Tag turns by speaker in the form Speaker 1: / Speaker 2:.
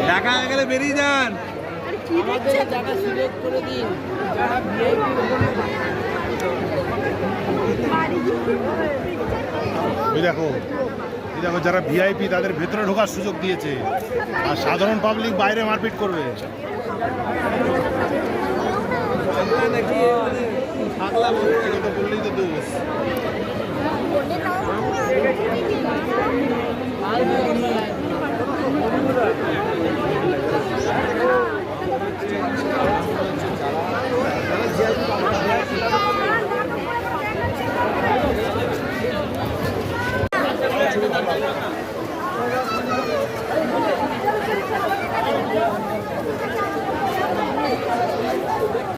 Speaker 1: ঢাকা হয়ে গেলে বেরিয়ে যান।
Speaker 2: দেখো দেখো, যারা ভিআইপি তাদের ভেতরে ঢোকার সুযোগ দিয়েছে, আর সাধারণ পাবলিক বাইরে মারপিট করবে। বললেই তো দোষ।